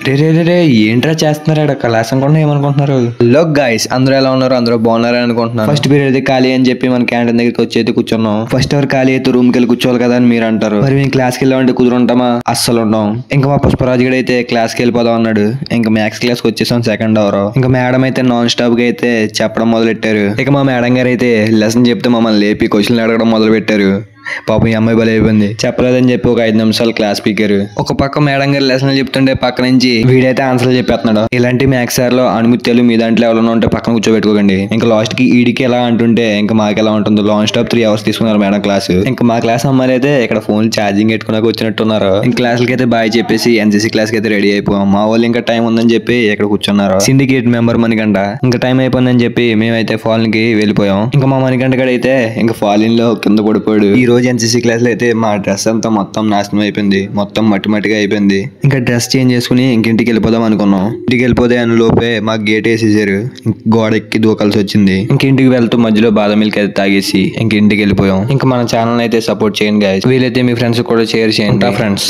రే ఏంట్రా చేస్తున్నారు ఇక్కడ క్లాస్ అనుకుంటున్నా ఏమనుకుంటున్నారు? హలో గైస్, అందరూ ఎలా ఉన్నారు? అందరూ బాగున్నారని అనుకుంటున్నారు. ఫస్ట్ పీరియడ్ అయితే ఖాళీ అని చెప్పి మన క్యాంటీన్ దగ్గరికి వచ్చి అయితే కూర్చున్నాం. ఫస్ట్ అవర్ ఖాళీ అయితే రూమ్ కి వెళ్ళి కూర్చోవాలి కదా అని మీరు అంటారు. మరి మేము క్లాస్కి వెళ్ళామంటే కుదురుంటామా? అస్సలు ఉంటాం. ఇంకా మా పుష్పరాజు గడు అయితే క్లాస్కి వెళ్ళిపోదాం అన్నాడు. ఇంకా మ్యాథ్స్ క్లాస్ కి వచ్చేసాం సెకండ్ అవర్. ఇంకా మేడం అయితే నాన్ స్టాప్ గా అయితే చెప్పడం మొదలెట్టారు. ఇక మా మేడం గారు అయితే లెసన్ చెప్తే మమ్మల్ని లేపి క్వశ్చన్లు అడగడం మొదలు పెట్టారు. పాపం ఈ అమ్మాయి బలి అయిపోయింది. చెప్పలేదని చెప్పి ఒక 5 నిమిషాలు క్లాస్ పీకారు. ఒక పక్క మేడం గారు లెసన్లు చెప్తుంటే పక్క నుంచి వీడైతే ఆన్సర్లు చెప్పేస్తున్నాడు. ఇలాంటి మ్యాథ్స్ సార్ లో అణుముత్యాలు మీ దాంట్లో ఎవరైనా ఉంటే పక్కన కూర్చోబెట్టుకోకండి. ఇంకా లాస్ట్ కి ఈడికి ఎలా అంటుంటే ఇంకా మాకు ఎలా ఉంటుందో. లాంగ్ స్టాప్ 3 అవర్స్ తీసుకున్నారు మేడం క్లాస్. ఇంకా మా క్లాస్ అమ్మాయిలు అయితే ఇక్కడ ఫోన్ ఛార్జింగ్ పెట్టుకున్నాక వచ్చినట్టున్నారు. ఇంకా క్లాసులకి అయితే బాయ్ చెప్పేసి ఎన్సీసీ క్లాస్ కి అయితే రెడీ అయిపోయాం. మా వాళ్ళు ఇంకా టైం ఉందని చెప్పి ఇక్కడ కూర్చున్నారు. సిండికేట్ మెంబర్ మణికంఠ ఇంకా టైం అయిపోయిందని చెప్పి మేమైతే ఫాలిన్ కి వెళ్ళిపోయాం. ఇంకా మా మణికంఠ గడ అయితే ఇంకా ఫాలిన్ లో కింద పడిపోయాడు. ఈ రోజు ఎన్సీసీ క్లాస్ లో అయితే మా డ్రెస్ అంతా మొత్తం నాశనం అయిపోయింది. మొత్తం మట్టిగా అయిపోయింది. ఇంకా డ్రెస్ చేంజ్ చేసుకుని ఇంటికి వెళ్ళిపోదాం అనుకున్నాం. ఇంటికి వెళ్ళిపోతే అని లోపే మాకు గేట్ వేసేసారు. గోడ ఎక్కి దూకాల్సి వచ్చింది. ఇంటికి వెళ్తూ మధ్యలో బాదం మిల్క్ అయితే తాగేసి ఇంటికి వెళ్ళిపోయాం. ఇంకా మన ఛానల్ అయితే సపోర్ట్ చేయండి గైస్. వీలైతే మీ ఫ్రెండ్స్ కూడా షేర్ చేయండి ఫ్రెండ్స్.